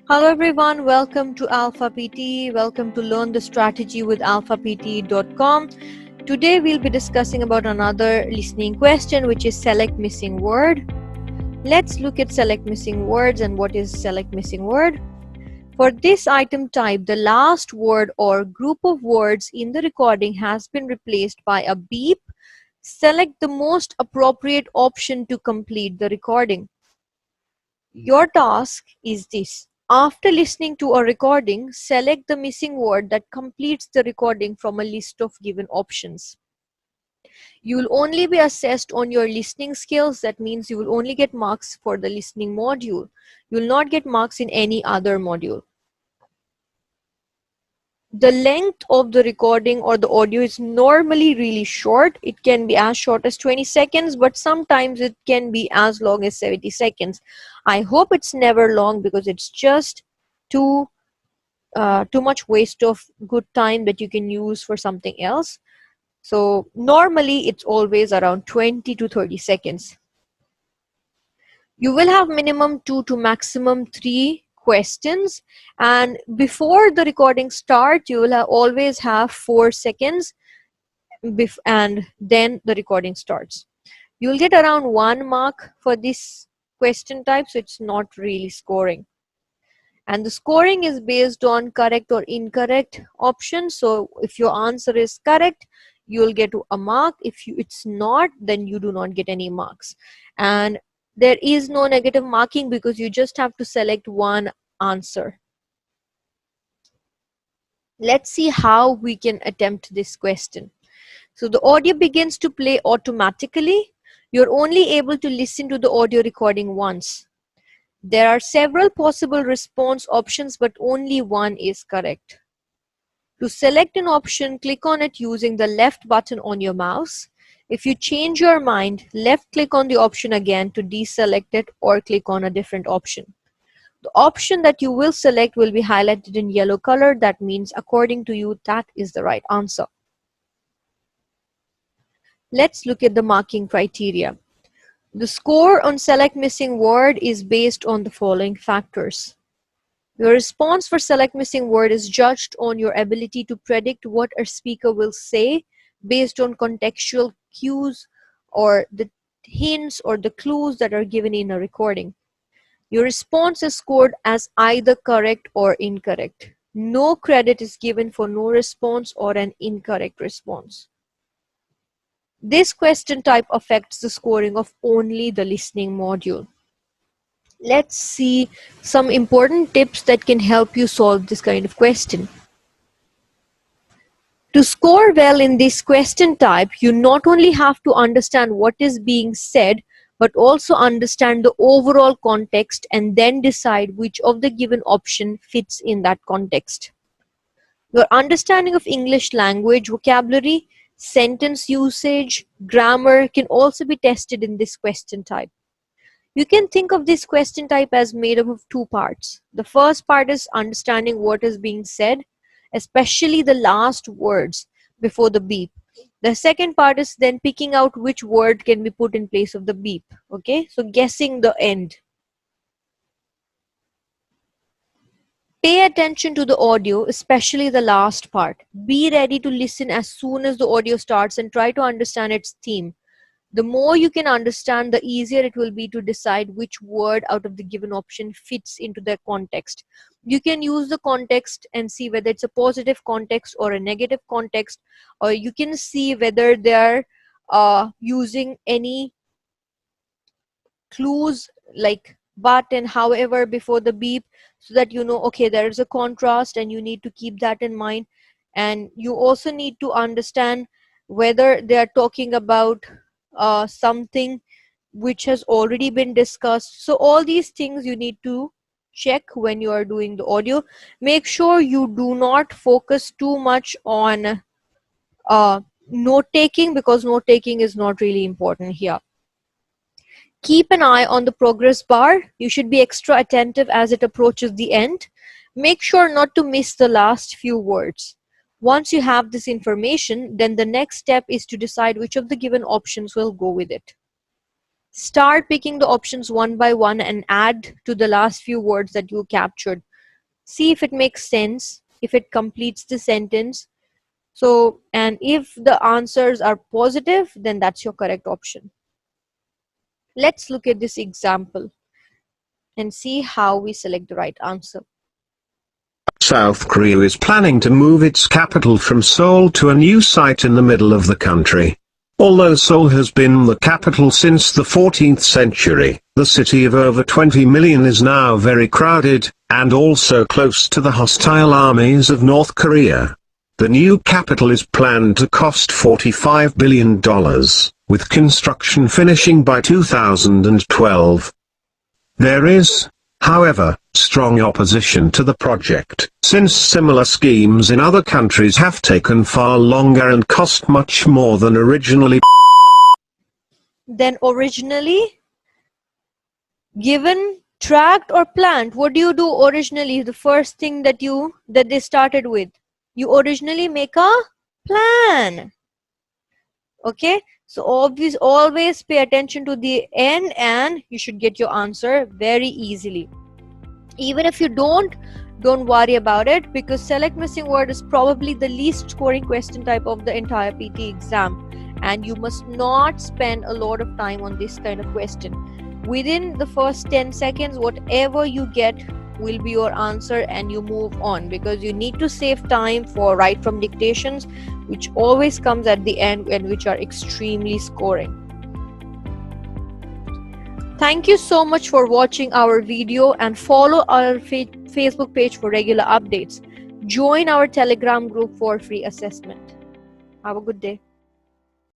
Hello everyone, welcome to Alpha PTE. Welcome to Learn the Strategy with Alfa-PTE.com. Today we'll be discussing about another listening question, which is select missing word. Let's look at select missing words and what is select missing word. For this item type, the last word or group of words in the recording has been replaced by a beep. Select the most appropriate option to complete the recording. Your task is this. After listening to a recording, select the missing word that completes the recording from a list of given options. You will only be assessed on your listening skills. That means you will only get marks for the listening module. You will not get marks in any other module. The length of the recording or the audio is normally really short. It can be as short as 20 seconds, but sometimes it can be as long as 70 seconds. I hope it's never long because it's just too much waste of good time that you can use for something else. So normally it's always around 20 to 30 seconds. You will have minimum 2 to maximum 3 questions, and before the recording starts you will always have 4 seconds and then the recording starts. You will get around 1 mark for this question type, so it's not really scoring. And the scoring is based on correct or incorrect option. So if your answer is correct, you will get a mark. If it's not, then you do not get any marks. And there is no negative marking because you just have to select one answer. Let's see how we can attempt this question. So the audio begins to play automatically. You're only able to listen to the audio recording once. There are several possible response options, but only one is correct. To select an option, click on it using the left button on your mouse. If you change your mind, left click on the option again to deselect it or click on a different option. The option that you will select will be highlighted in yellow color. That means according to you, that is the right answer. Let's look at the marking criteria. The score on select missing word is based on the following factors. Your response for select missing word is judged on your ability to predict what a speaker will say based on contextual cues or the hints or the clues that are given in a recording. Your response is scored as either correct or incorrect. No credit is given for no response or an incorrect response. This question type affects the scoring of only the listening module. Let's see some important tips that can help you solve this kind of question. To score well in this question type, you not only have to understand what is being said, but also understand the overall context and then decide which of the given option fits in that context. Your understanding of English language, vocabulary, sentence usage, grammar can also be tested in this question type. You can think of this question type as made up of 2 parts. The first part is understanding what is being said, especially the last words before the beep. The second part is then picking out which word can be put in place of the beep. Okay, so guessing the end. Pay attention to the audio, especially the last part. Be ready to listen as soon as the audio starts and try to understand its theme. The more you can understand, the easier it will be to decide which word out of the given option fits into their context. You can use the context and see whether it's a positive context or a negative context, or you can see whether they're using any clues like but and however before the beep, so that you know, okay, there is a contrast and you need to keep that in mind. And you also need to understand whether they are talking about something which has already been discussed. So all these things you need to check when you are doing the audio. Make sure you do not focus too much on note taking, because note taking is not really important here. Keep an eye on the progress bar. You should be extra attentive as it approaches the end. Make sure not to miss the last few words. Once you have this information, then the next step is to decide which of the given options will go with it. Start picking the options one by one and add to the last few words that you captured. See if it makes sense, if it completes the sentence. So, and if the answers are positive, then that's your correct option. Let's look at this example and see how we select the right answer. South Korea is planning to move its capital from Seoul to a new site in the middle of the country. Although Seoul has been the capital since the 14th century, the city of over 20 million is now very crowded, and also close to the hostile armies of North Korea. The new capital is planned to cost $45 billion, with construction finishing by 2012. There is, however, strong opposition to the project, since similar schemes in other countries have taken far longer and cost much more than originally given, tracked, or planned. What do you do originally? The first thing that they started with, you originally make a plan. Okay, so always pay attention to the end, and you should get your answer very easily. Even if you don't worry about it, because select missing word is probably the least scoring question type of the entire PTE exam, and you must not spend a lot of time on this kind of question. Within the first 10 seconds, whatever you get will be your answer, and you move on, because you need to save time for write from dictations, which always comes at the end and which are extremely scoring. Thank you so much for watching our video, and follow our Facebook page for regular updates. Join our Telegram group for free assessment. Have a good day.